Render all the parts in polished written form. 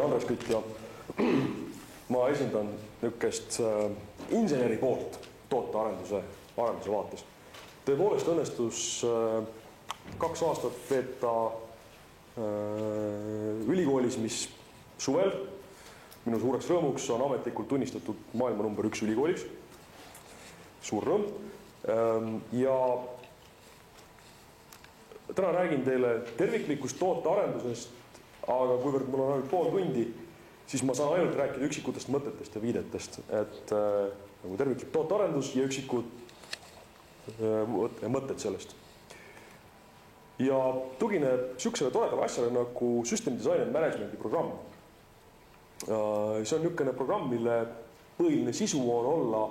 olen Andres Kütt ja ma esindan niisugust inseneri poolt tootearenduse vaates. Tõepoolest õnnestus 2 aastat veeta ülikoolis, mis suvel minu suureks rõõmuks on ametlikult tunnistatud maailma number 1 ülikooliks. Suur rõõm. Ja täna räägin teile terviklikust tootearendusest, aga kuivõrd mul on ainult pool tundi, siis ma saan ainult rääkida üksikutest mõtetest ja viidetest, et nagu terviklik tootearendus ja üksikud mõtted sellest. Ja tugineb niisugusele toredale asjale nagu System Design and Managementi programm. See on niisugune programm, mille põhiline sisu on olla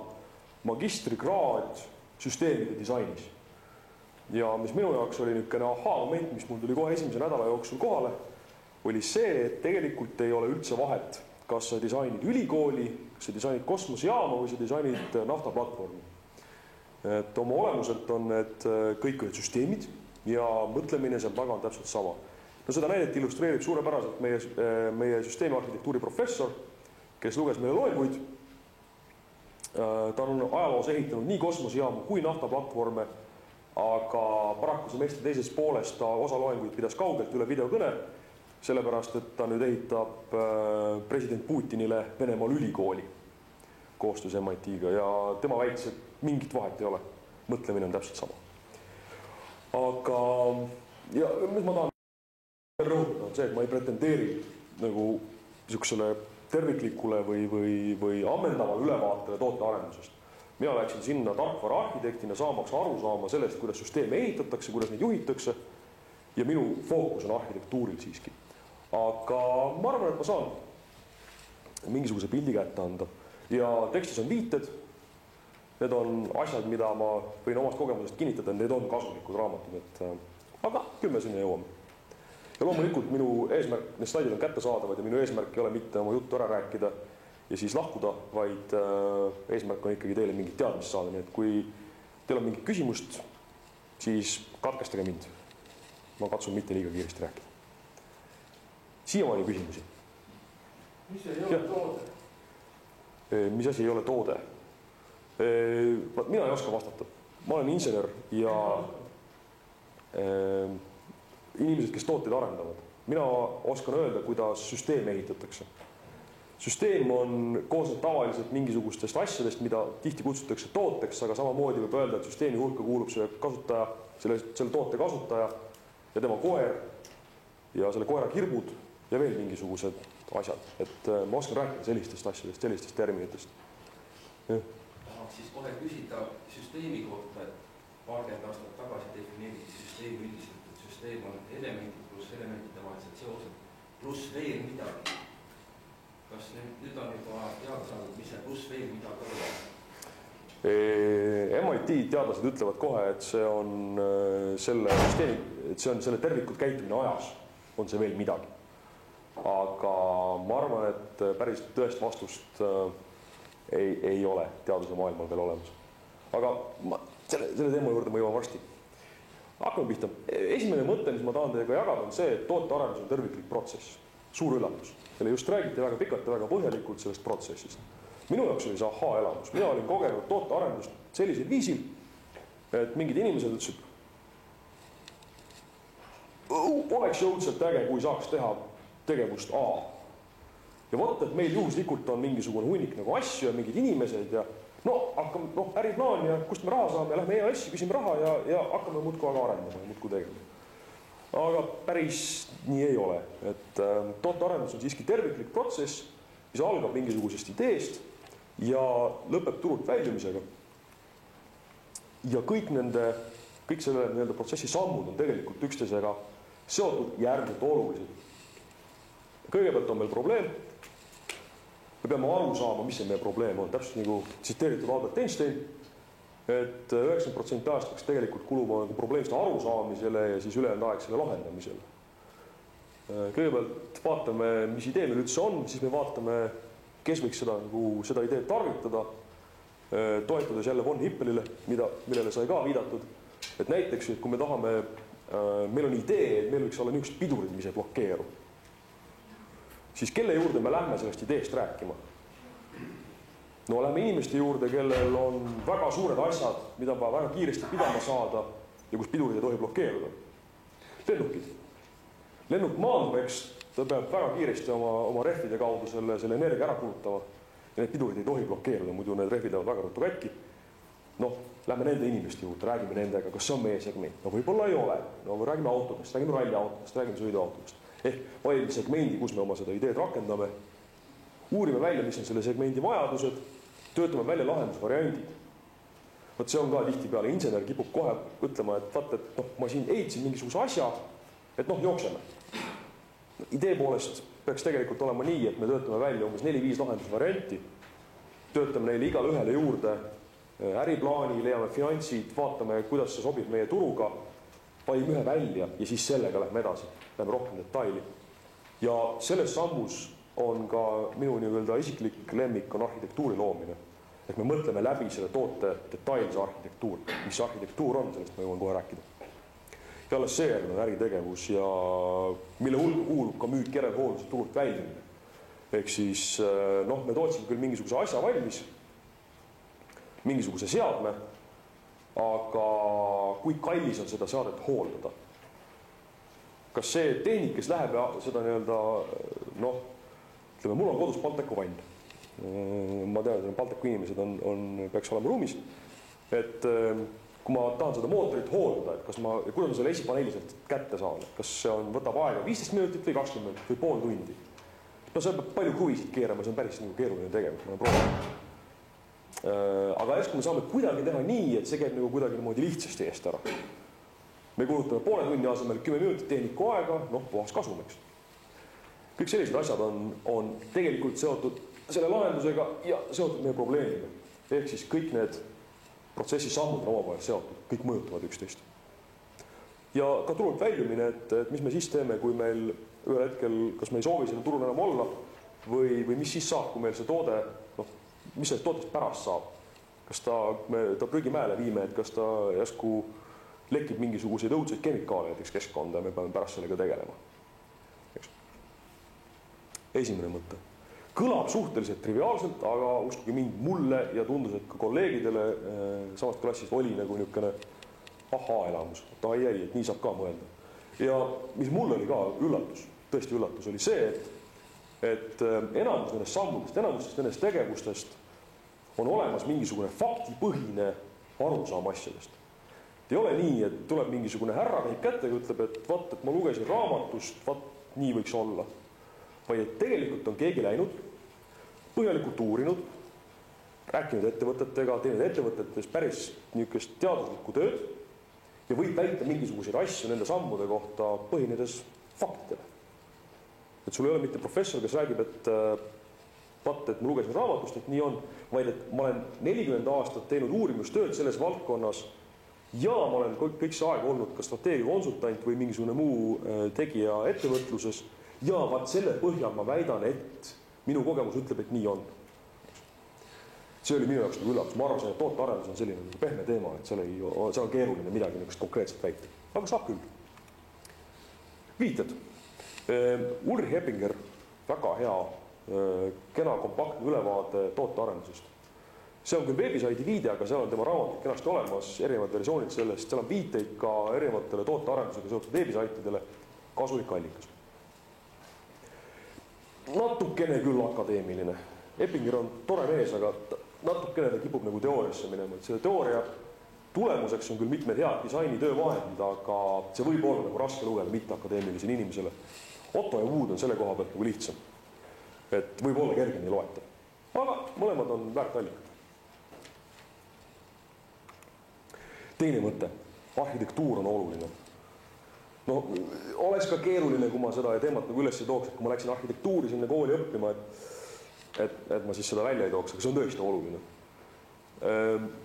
magistrikraad süsteemide disainis. Ja mis minu jaoks oli niisugune aha-moment, mis mul tuli kohe esimese nädala jooksul kohale, oli see, et tegelikult ei ole üldse vahet, kas sa disainid ülikooli, kas sa disainid kosmosejaama või sa disainid naftaplatvormi. Et oma olemuselt on need kõik ühed süsteemid ja mõtlemine seal taga on täpselt sama. No seda näidet illustreerib suurepäraselt meie süsteemiarhitektuuri professor, kes luges meile loenguid. Ta on ajaloos ehitanud nii kosmosejaamu kui naftaplatvorme, aga paraku semestri teises pooles ta osa loenguid pidas kaugelt üle videokõne, sellepärast, et ta nüüd ehitab president Putinile Venemaal ülikooli koostöös MIT-ga ja tema väitis, et mingit vahet ei ole. Mõtlemine on täpselt sama. Aga ja mis ma tahan rõhutada on see, et ma ei pretendeeri nagu niisugusele terviklikule või ammendavale ülevaatele tootearendusest. Mina läksin sinna tarkvara arhitektina saamaks aru saama sellest, kuidas süsteeme ehitatakse, kuidas neid juhitakse ja minu fookus on arhitektuuril siiski. Aga ma arvan, et ma saan mingisuguse pildi kätte anda ja tekstis on viited. Need on asjad, mida ma võin omast kogemusest kinnitada, need on kasulikud raamatud, aga küll me sinna jõuame. Ja loomulikult minu eesmärk, need slaidid on kättesaadavad ja minu eesmärk ei ole mitte oma juttu ära rääkida ja siis lahkuda, vaid eesmärk on ikkagi teile mingit teadmist saada. Nii et kui teil on mingit küsimust, siis katkestage mind. Ma katsun mitte liiga kiiresti rääkida. Siiamaani küsimusi. Mis ei ole toode? Mis asi ei ole toode? Mina ei oska vastata. Ma olen insener ja inimesed, kes tooteid arendavad. Mina oskan öelda, kuidas süsteem ehitatakse. Süsteem on koosnev tavaliselt mingisugustest asjadest, mida tihti kutsutakse tooteks, aga samamoodi võib öelda, et süsteemi hulka kuulub selle toote kasutaja ja tema koer ja selle koera kirbud ja veel mingisugused asjad. Et ma oskan rääkida sellistest asjadest, sellistest terminitest. Tahaks siis kohe küsida süsteemi kohta, et paarkümmend aastat tagasi defineeriti süsteemi üldiselt, et süsteem on elementid pluss elementide vahelised seosed pluss veel midagi. Kas nüüd on juba teada saanud, mis see pluss veel midagi on? MIT teadlased ütlevad kohe, et see on selle süsteemi, et see on selle tervikud käitumine ajas, on see veel midagi. Aga ma arvan, et päris tõest vastust ei ole teaduse maailmal veel olemas. Aga selle teema juurde ma jõuan varsti. Hakkame pihta. Esimene mõte, mis ma tahan teiega jagada, on see, et tootearendus on terviklik protsess. Suur üllatus. Teile just räägiti väga pikalt ja väga põhjalikult sellest protsessist. Minu jaoks oli see aha-elamus. Mina olin kogenud tootearendust sellisel viisil, et mingid inimesed ütlesid, oleks jõudselt äge, kui saaks teha tegevust A. Ja võtta, et meil juhuslikult on mingisugune hunnik nagu asju ja mingid inimesed ja hakkame äriplaan ja kust me raha saame ja lähme EAS-i, küsime raha ja hakkame muudkui aga arendama ja muudkui tegema. Aga päris nii ei ole. Et tootearendus on siiski terviklik protsess, mis algab mingisugusest ideest ja lõpeb turult väljumisega. Ja kõik selle protsessi sammud on tegelikult üksteisega seotud järgmiselt olulised. Kõigepealt on meil probleem. Me peame aru saama, mis see meie probleem on. Täpselt nagu tsiteeritud Albert Einstein, et 90% ajast peaks tegelikult kuluma probleemist aru saamisele ja siis ülejäänud aeg selle lahendamisele. Kõigepealt vaatame, mis idee meil üldse on, siis me vaatame, kes võiks seda ideed tarvitada, toetades jälle Von Hippelile, millele sai ka viidatud. Et näiteks, kui me tahame, meil on idee, et meil võiks olla niisugused pidurid, mis ei blokeeru. siis kelle juurde me lähme sellest ideest rääkima? No lähme inimeste juurde, kellel on väga suured asjad, mida on vaja väga kiiresti pidama saada ja kus pidurid ei tohi blokeeruda. Lennukid. Lennuk maandub, eks, ta peab väga kiiresti oma rehvide kaudu selle energia ära kulutama ja need pidurid ei tohi blokeeruda, muidu need rehvid jäävad väga ruttu kätki. Noh, lähme nende inimeste juurde, räägime nendega, kas see on meie segment. No võib-olla ei ole. No räägime autodest, räägime ralliautodest, räägime sõiduautodest. Valime segmendi, kus me oma seda ideed rakendame. Uurime välja, mis on selle segmendi vajadused, töötame välja lahendusvariandid. Võt see on ka tihtipeale, insener kipub kohe ütlema, et vaata, et noh, ma siin ehitasin mingisuguse asja, et noh, jookseme. Idee poolest peaks tegelikult olema nii, et me töötame välja umbes 4-5 lahendusvarianti, töötame neile igale ühele juurde äriplaani, leiame finantsid, vaatame, kuidas see sobib meie turuga, valime ühe välja ja siis sellega lähme edasi, lähme rohkem detaili. Ja selles sammus on ka minu nii-öelda isiklik lemmik on arhitektuuri loomine. Ehk me mõtleme läbi selle toote detailse arhitektuur. Mis arhitektuur on, sellest ma jõuan kohe rääkida. Ja alles seejärel on äritegevus ja mille hulka kuulub ka müük järelhoolduse turult väljumine. Ehk siis noh, me tootsime küll mingisuguse asja valmis, mingisuguse seadme, aga kui kallis on seda seadet hooldada? Kas see tehnik, kes läheb ja seda nii-öelda, noh, ütleme, mul on kodus Balteku vann. Ma tean, et Balteku inimesed peaks olema ruumis. Et kui ma tahan seda mootorit hooldada, et kuidas ma selle esipaneeli sealt kätte saan, et kas see võtab aega 15 minutit või 20 minutit või pool tundi. No see peab palju kruvisid keerama, see on päris nagu keeruline tegevus, ma olen proovinud. Aga järsku me saame kuidagi teha nii, et see käib nagu kuidagi niimoodi lihtsasti eest ära. Me kulutame poole tunni asemel 10 minutit tehniku aega, noh, puhas kasum, eks. Kõik sellised asjad on tegelikult seotud selle lahendusega ja seotud meie probleemiga. Ehk siis kõik need protsessi sammud on omavahel seotud, kõik mõjutavad üksteist. Ja ka turult väljumine, et mis me siis teeme, kui meil ühel hetkel, kas me ei soovi selle turul enam olla või mis siis saab, kui meil see toode, noh, mis sellest tootest pärast saab? Kas ta prügimäele viime, et kas ta järsku lekib mingisuguseid õudseid kemikaale näiteks keskkonda ja me peame pärast sellega tegelema. Esimene mõte. Kõlab suhteliselt triviaalselt, aga uskuge mind, mulle ja tundus, et ka kolleegidele samast klassist oli nagu niisugune ahaa-elamus. Et et nii saab ka mõelda. Ja mis mul oli ka üllatus, tõesti üllatus, oli see, et enamus nendest sammudest, enamustest nendest tegevustest on olemas mingisugune faktipõhine arusaam asjadest. Ei ole nii, et tuleb mingisugune härra käib kättega, ütleb, et vaat, et ma lugesin raamatust, vaat, nii võiks olla. Vaid et tegelikult on keegi läinud, põhjalikult uurinud, rääkinud ettevõtetega, teinud ettevõtetes päris niisugust teaduslikku tööd ja võib väita mingisuguseid asju nende sammude kohta põhinedes faktidele. Et sul ei ole mitte professor, kes räägib, et vaat, et ma lugesin raamatust, et nii on, vaid et ma olen 40 aastat teinud uurimustööd selles valdkonnas ja ma olen kõik see aeg olnud ka strateegiakonsultant või mingisugune muu tegija ettevõtluses ja vaat selle põhjal ma väidan, et minu kogemus ütleb, et nii on. See oli minu jaoks nagu üllatus. Ma arvasin, et tootearendus on selline pehme teema, et seal on keeruline midagi niisugust konkreetselt väita. Aga saab küll. Viited. Ulrich Eppinger, väga hea, kena kompaktne ülevaade tootearendusest. See on küll veebisaidi viide, aga seal on tema raamatud kenasti olemas, erinevad versioonid sellest, seal on viiteid ka erinevatele tootearendusega seotud veebisaitidele, kasulik allikas. Natukene küll akadeemiline. Eppinger on tore mees, aga natukene ta kipub nagu teooriasse minema. Selle teooria tulemuseks on küll mitmed head disaini töövahendid, aga see võib olla nagu raske lugeda mitte akadeemilisele inimesele. Otto ja Wood on selle koha pealt nagu lihtsam. Et võib olla kergemini loetav. Aga mõlemad on väärt allikad. Teine mõte. Arhitektuur on oluline. No, oleks ka keeruline, kui ma seda teemat nagu üles ei tooks, et kui ma läksin arhitektuuri sinna kooli õppima, et ma siis seda välja ei tooks, aga see on tõesti oluline.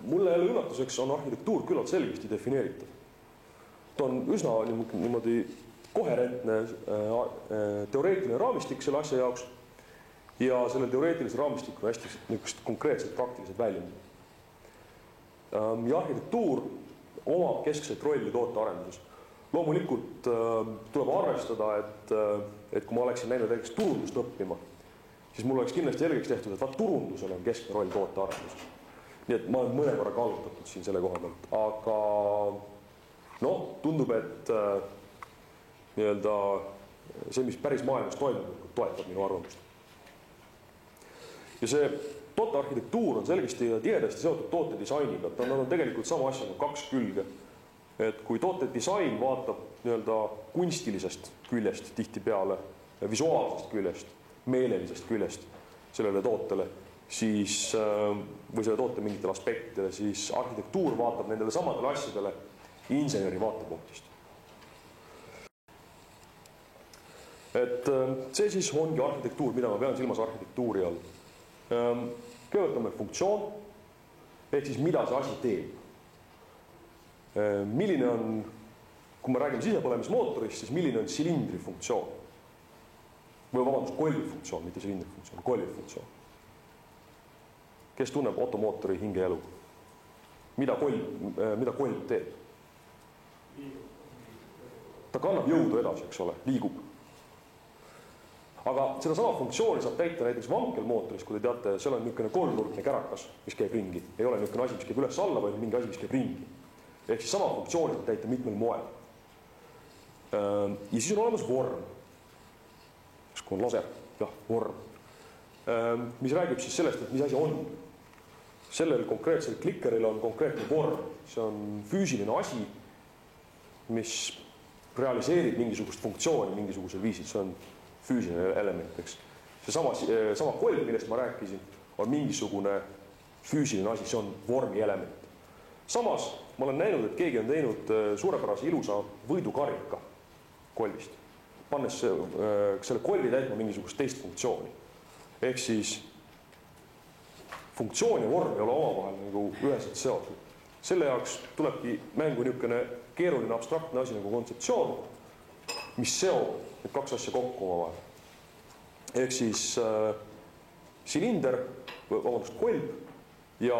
Mulle jälle üllatuseks on arhitektuur küllalt selgesti defineeritav. Ta on üsna niimoodi koherentne teoreetiline raamistik selle asja jaoks ja selle teoreetilise raamistik on hästi niisugust konkreetselt praktilised väljendid. Ja arhitektuur omab keskset rolli tootearenduses. loomulikult tuleb arvestada, et kui ma oleksin läinud näiteks turundust õppima, siis mul oleks kindlasti selgeks tehtud, et turundusel on keskne roll tootearenduses. Nii et ma olen mõnevõrra kallutatud siin selle koha pealt, aga tundub, et nii-öelda see, mis päris maailmas toimub, toetab minu arvamust. Ja see tootearhitektuur on selgesti ja tihedasti seotud tootedisainiga, nad on tegelikult sama asja, kaks külge. Et kui tootedisain vaatab nii-öelda kunstilisest küljest tihtipeale, visuaalsest küljest, meelelisest küljest sellele tootele, siis, või selle toote mingitele aspektidele, siis arhitektuur vaatab nendele samadele asjadele inseneri vaatepunktist. Et see siis ongi arhitektuur, mida ma pean silmas arhitektuuri all. Kõigepealt on funktsioon, ehk siis mida see asi teeb. Milline on, kui me räägime sisepõlemismootorist, siis milline on silindri funktsioon? Või vabandust, kolvi funktsioon, mitte silindri funktsioon, kolvi funktsioon. Kes tunneb automootori hingeelu? Mida kolv teeb? Ta kannab jõudu edasi, eks ole, liigub. Aga seda sama funktsiooni saab täita näiteks vankelmootoris, kui te teate, seal on niisugune kolmnurkne kärakas, mis käib ringi. Ei ole niisugune asi, mis käib üles alla, vaid mingi asi, mis käib ringi. Ehk siis sama funktsiooni saab täita mitmel moel. Ja siis on olemas vorm. Kui on laser, jah, vorm. Mis räägib siis sellest, et mis asi on. Sellel konkreetsel klikkeril on konkreetne vorm. See on füüsiline asi, mis realiseerib mingisugust funktsiooni mingisugusel viisil. See on füüsiline element, eks. See sama kolm, millest ma rääkisin, on mingisugune füüsiline asi, see on vormi element. Samas ma olen näinud, et keegi on teinud suurepärase ilusa võidukarika kolvist, pannes selle kolvi täitma mingisugust teist funktsiooni. Ehk siis funktsioon ja vorm ei ole omavahel nagu üheselt seotud. Selle jaoks tulebki mängu niisugune keeruline abstraktne asi nagu kontseptsioon, mis seob need kaks asja kokku omavahel. Ehk siis silinder, vabandust, kolb ja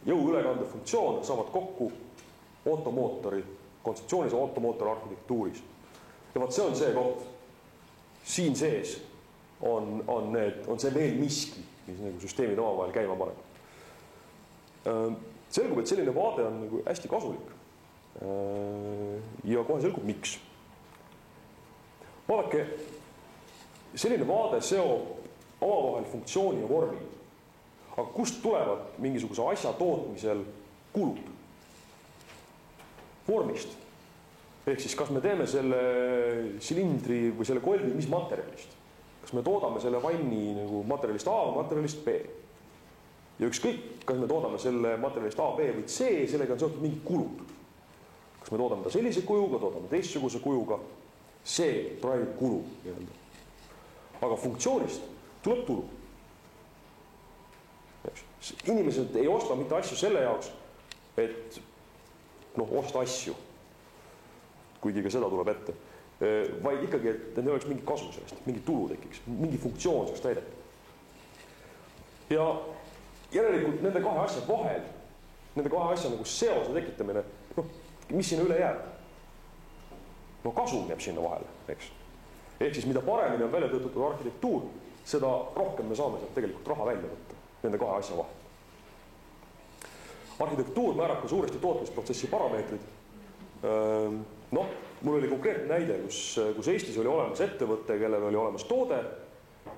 jõuülekande funktsioon saavad kokku automootori kontseptsioonis ja automootori arhitektuuris. Ja vaat see on see koht. Siin sees on see veel miski, mis nagu süsteemid omavahel käima paneb. Selgub, et selline vaade on nagu hästi kasulik. Ja kohe selgub, miks. Vaadake, selline vaade seob omavahel funktsiooni ja vormi. Aga kust tulevad mingisuguse asja tootmisel kulud? Vormist. Ehk siis, kas me teeme selle silindri või selle kolvi mis materjalist? Kas me toodame selle vanni nagu materjalist A või materjalist B? Ja ükskõik, kas me toodame selle materjalist A, B või C, sellega on seotud mingid kulud. Kas me toodame ta sellise kujuga, toodame teistsuguse kujuga, see praegu kulu. Aga funktsioonist tuleb tulu. Inimesed ei osta mitte asju selle jaoks, et osta asju, kuigi ka seda tuleb ette, vaid ikkagi, et neil oleks mingi kasu sellest, mingi tulu tekiks, mingi funktsioon saaks täideta. Ja järelikult nende kahe asja vahel, nende kahe asja nagu seose tekitamine, mis sinna üle jääb? Kasum jääb sinna vahele, eks. Ehk siis mida paremini on välja töötatud arhitektuur, seda rohkem me saame sealt tegelikult raha välja võtta nende kahe asja vahel. Arhitektuur määrab ka suuresti tootmisprotsessi parameetrid. Mul oli konkreetne näide, kus Eestis oli olemas ettevõte, kellel oli olemas toode,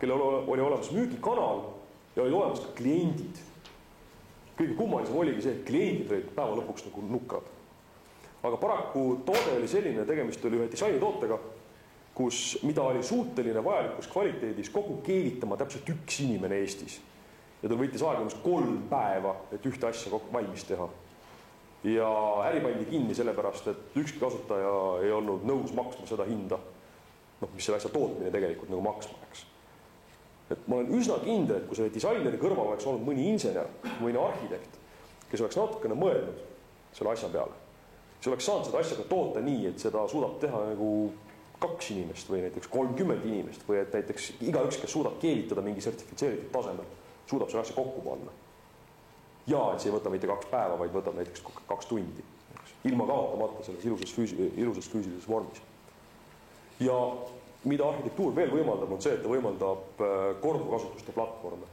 kellel oli olemas müügikanal ja oli olemas ka kliendid. Kõige kummalisem oligi see, et kliendid olid päeva lõpuks nagu nukrad. Aga paraku toode oli selline, tegemist oli ühe disainitootega, mida oli suuteline vajalikus kvaliteedis kogu keevitama täpselt üks inimene Eestis. Ja tal võitis aega 3 päeva, et ühte asja valmis teha. Ja äri pandi kinni sellepärast, et ükski kasutaja ei olnud nõus maksma seda hinda, mis selle asja tootmine tegelikult nagu maksma läks. Et ma olen üsna kindel, et kui selle disaineri kõrval oleks olnud mõni insener, mõni arhitekt, kes oleks natukene mõelnud selle asja peale, see oleks saanud seda asja ka toota nii, et seda suudab teha nagu 2 inimest või näiteks 30 inimest või et näiteks igaüks, kes suudab keevitada mingi sertifitseeritud tasemel, suudab selle asja kokku panna. Ja et see ei võta mitte 2 päeva, vaid võtab näiteks 2 tundi. ilma kaotamata selles ilusas füüsilises vormis. Ja mida arhitektuur veel võimaldab, on see, et ta võimaldab korduvkasutuste platvorme.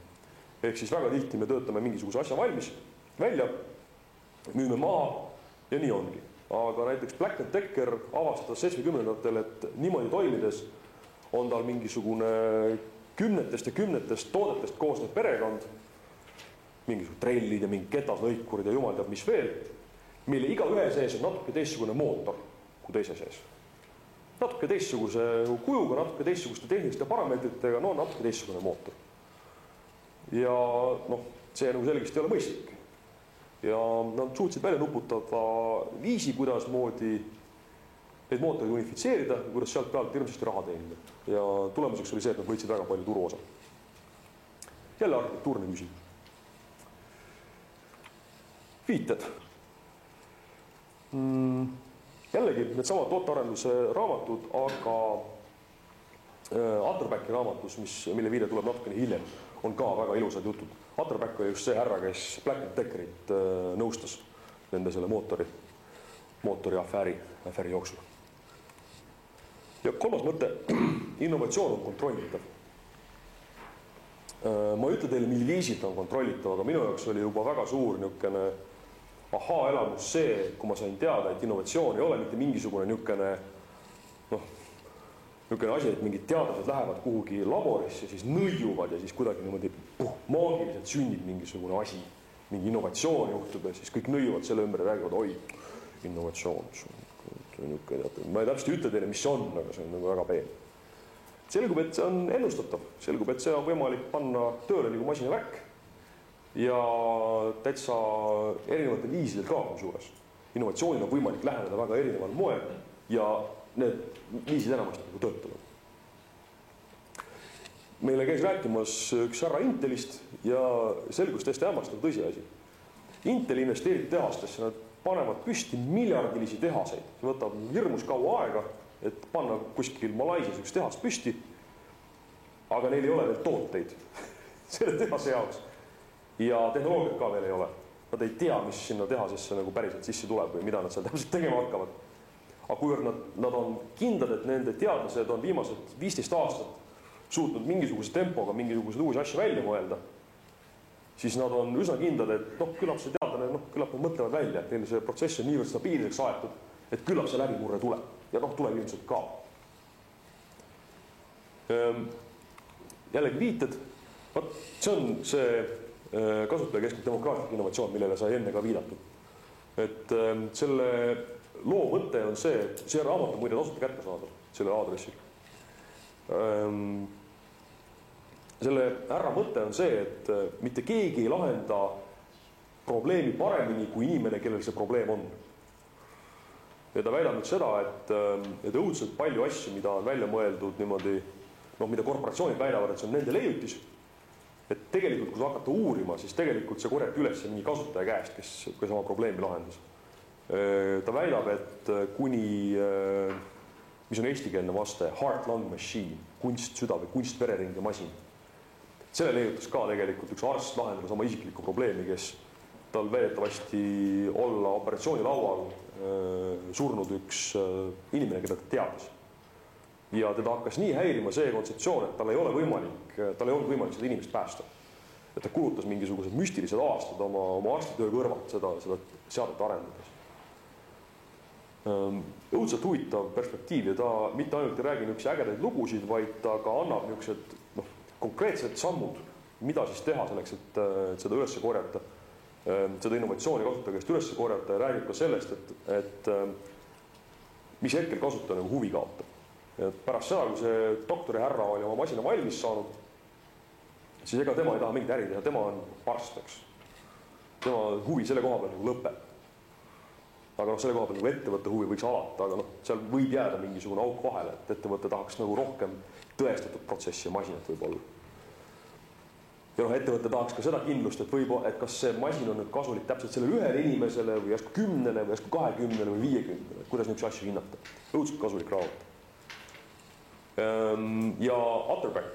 Ehk siis väga tihti me töötame mingisuguse asja valmis välja, müüme maha ja nii ongi. Aga näiteks Black & Decker avastas 70-ndatel, et niimoodi toimides on tal mingisugune kümnetest ja kümnetest toodetest koosnev perekond, mingisugune trellid ja mingi ketaslõikurid ja jumal teab mis veel, mille iga ühe sees on natuke teistsugune mootor kui teise sees. Natuke teistsuguse kujuga, natuke teistsuguste tehniliste parameetritega, no natuke teistsugune mootor. Ja see nagu selgesti ei ole mõistlik. Ja nad suutsid välja nuputada viisi, kuidas moodi neid mootoreid unifitseerida, kuidas sealt pealt hirmsasti raha teenida. Ja tulemuseks oli see, et nad võitsid väga palju turuosa. Jälle arhitektuurne küsimus. Viited. Jällegi need samad tootearenduse raamatud, aga Atterbacki raamatus, mille viide tuleb natukene hiljem, on ka väga ilusad jutud. Atterback oli just see härra, kes Black & Deckerit nõustas nende selle mootori afääri jooksul. Ja kolmas mõte, innovatsioon on kontrollitav. Ma ei ütle teile, mil viisil ta on kontrollitav, aga minu jaoks oli juba väga suur niisugune ahaa-elamus see, kui ma sain teada, et innovatsioon ei ole mitte mingisugune niisugune asi, et mingid teadlased lähevad kuhugi laborisse, siis nõiuvad ja siis kuidagi niimoodi maagiliselt sünnib mingisugune asi, mingi innovatsioon juhtub ja siis kõik nõiuvad selle ümber ja räägivad, oi, innovatsioon. Ma ei täpselt ütle teile, mis see on, aga see on nagu väga peen. Selgub, et see on ennustatav. Selgub, et see on võimalik panna tööle nagu masinavärk ja täitsa erinevatel viisidel ka juures. Innovatsioonil on võimalik läheneda väga erineval moel ja need viisid enamasti nagu töötavad. Meile käis rääkimas üks härra Intelist ja selgus täiesti hämmastav tõsiasi. Intel investeerib tehastesse, nad panevad püsti miljardilisi tehaseid. See võtab hirmus kaua aega, et panna kuskil Malaisias üks tehast püsti, aga neil ei ole veel tooteid selle tehase jaoks. Ja tehnoloogiat ka veel ei ole. Nad ei tea, mis sinna tehasesse nagu päriselt sisse tuleb või mida nad seal täpselt tegema hakkavad. Aga kuivõrd nad on kindlad, et nende teadlased on viimased 15 aastat suutnud mingisuguse tempoga mingisugused uusi asju välja mõelda, siis nad on üsna kindlad, et küllap see teadlane, küllap nad mõtlevad välja, et neil see protsess on niivõrd stabiilseks aetud, et küllap see läbimurre tuleb. Ja tuleb ilmselt ka. Jällegi viited. See on see kasutajakeskne demokraatlik innovatsioon, millele sai enne ka viidatud. Et selle loo mõte on see, et see raamat on muide tasuta kätte saada selle aadressil. Selle härra mõte on see, et mitte keegi ei lahenda probleemi paremini kui inimene, kellel see probleem on. Ja ta väidab nüüd seda, et õudselt palju asju, mida on välja mõeldud niimoodi, mida korporatsioonid väidavad, et see on nende leiutis, et tegelikult, kui sa hakata uurima, siis tegelikult see korjati üles mingi kasutaja käest, kes oma probleemi lahendas. Ta väidab, et kuni, mis on eestikeelne vaste, heart-lung machine, kunstsüda või kunstvereringe masin. Selle leiutas ka tegelikult üks arst lahendas oma isiklikku probleemi, kes tal väidetavasti olla operatsioonilaual surnud üks inimene, keda ta teadis. Ja teda hakkas nii häirima see kontseptsioon, et tal ei olnud võimalik seda inimest päästa. Et ta kulutas mingisugused müstilised aastad oma arstitöö kõrvalt seda seadet arendades. Õudselt huvitav perspektiiv ja ta mitte ainult ei räägi niisuguse ägedaid lugusid, vaid ta ka annab niisugused konkreetsed sammud, mida siis teha selleks, et seda üles korjata, seda innovatsiooni kasutaja käest üles korjata ja räägib ka sellest, et mis hetkel kasutaja nagu huvi kaotab. Et pärast seda, kui see doktori härra oli oma masina valmis saanud, siis ega tema ei taha mingit äri teha, tema on parstaks. Tema huvi selle koha peal nagu lõpeb. Aga selle koha peal nagu ettevõtte huvi võiks alata, aga seal võib jääda mingisugune auk vahele, et ettevõtte tahaks nagu rohkem tõestatud protsessi ja masinat võib-olla. Ja ettevõtte tahaks ka seda kindlust, et kas see masin on nüüd kasulik täpselt sellele ühele inimesele või järsku 10 või järsku 20 või 50, kuidas niisuguse asju hinnata. Õudselt kasulik raamat. Ja Atterback,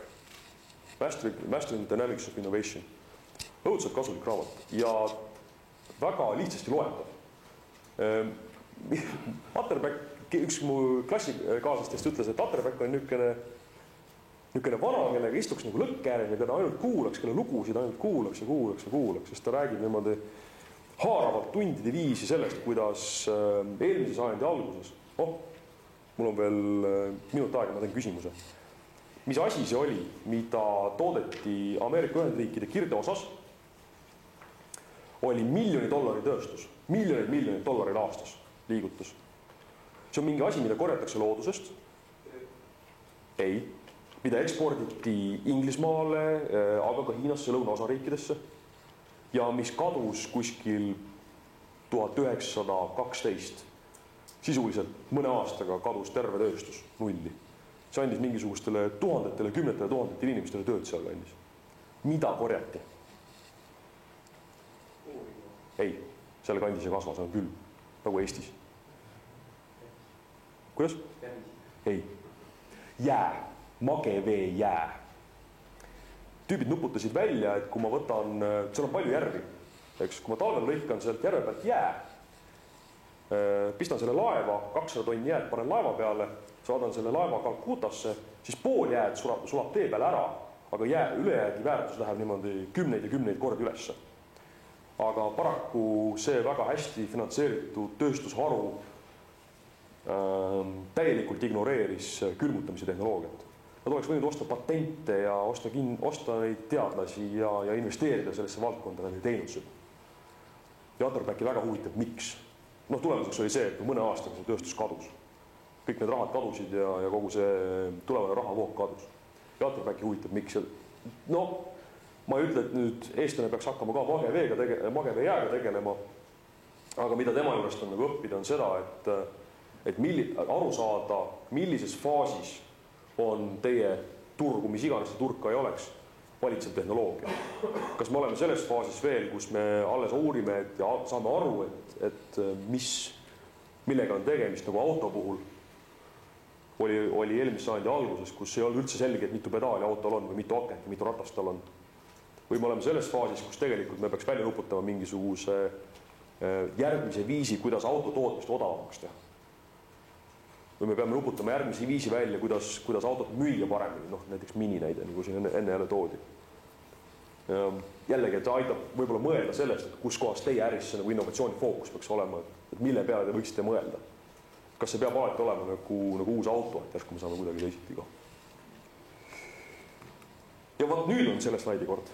Mastering Dynamics of Innovation. Õudselt kasulik raamat ja väga lihtsasti loetav. Atterback, üks mu klassikaaslastest ütles, et Atterback on niisugune vana, kellega istuks nagu lõkkäärel ja keda ainult kuulaks, kelle lugusid ainult kuulaks ja kuulaks ja kuulaks, sest ta räägib niimoodi haaravalt tundide viisi sellest, kuidas eelmise sajandi alguses, mul on veel minut aega, ma teen küsimuse. Mis asi see oli, mida toodeti Ameerika Ühendriikide kirdeosas, oli $1 000 000 tööstus, miljonid dollarid aastas liigutus. See on mingi asi, mida korjatakse loodusest. Ei, mida eksporditi Inglismaale, aga ka Hiinasse, lõunaosariikidesse ja mis kadus kuskil 1912. Sisuliselt mõne aastaga kadus terve tööstus nulli. See andis mingisugustele tuhandetele, kümnetele tuhandetele inimestele tööd seal kandis. Mida korjati? Ei, selle kandis ei kasva, see on küll, nagu Eestis. Kuidas? Ei. Jää, magevee jää. Tüübid nuputasid välja, et kui ma võtan, seal on palju järvi, eks, kui ma talvel lõikan sealt järve pealt jää, pistan selle laeva, 200 tonni jääd panen laeva peale, saadan selle laeva Calcutasse, siis pool jääd sulab tee peale ära, aga ülejäägi väärtus läheb niimoodi kümneid ja kümneid kordi ülesse. Aga paraku see väga hästi finantseeritud tööstusharu täielikult ignoreeris külmutamise tehnoloogiat. Nad oleks võinud osta patente ja osta neid teadlasi ja investeerida sellesse valdkonda, nad ei teinud seda. Ja Atterbacki väga huvitab, miks. Tulemuseks oli see, et mõne aastaga see tööstus kadus. Kõik need rahad kadusid ja kogu see tulevane rahavoog kadus. Ja Atterbacki huvitab, miks. Ma ei ütle, et nüüd eestlane peaks hakkama ka magevee jääga tegelema, aga mida tema juurest on nagu õppida, on seda, et aru saada, millises faasis on teie turgu, mis iganes turg ka ei oleks, valitsev tehnoloogia. Kas me oleme selles faasis veel, kus me alles uurime ja saame aru, et millega on tegemist, nagu auto puhul oli eelmise sajandi alguses, kus ei olnud üldse selge, et mitu pedaali autol on või mitu akent või mitu ratast tal on. Või me oleme selles faasis, kus tegelikult me peaks välja nuputama mingisuguse järgmise viisi, kuidas auto tootmist odavamaks teha. Või me peame nuputama järgmise viisi välja, kuidas autot müüa paremini, näiteks mini näide, nagu siin enne jälle toodi. Jällegi, et ta aitab võib-olla mõelda sellest, et kus kohas teie äris nagu innovatsiooni fookus peaks olema, et mille peale te võiksite mõelda. Kas see peab alati olema nagu uus auto, et järsku me saame kuidagi teisiti ka. Ja nüüd on selle slaidi kord.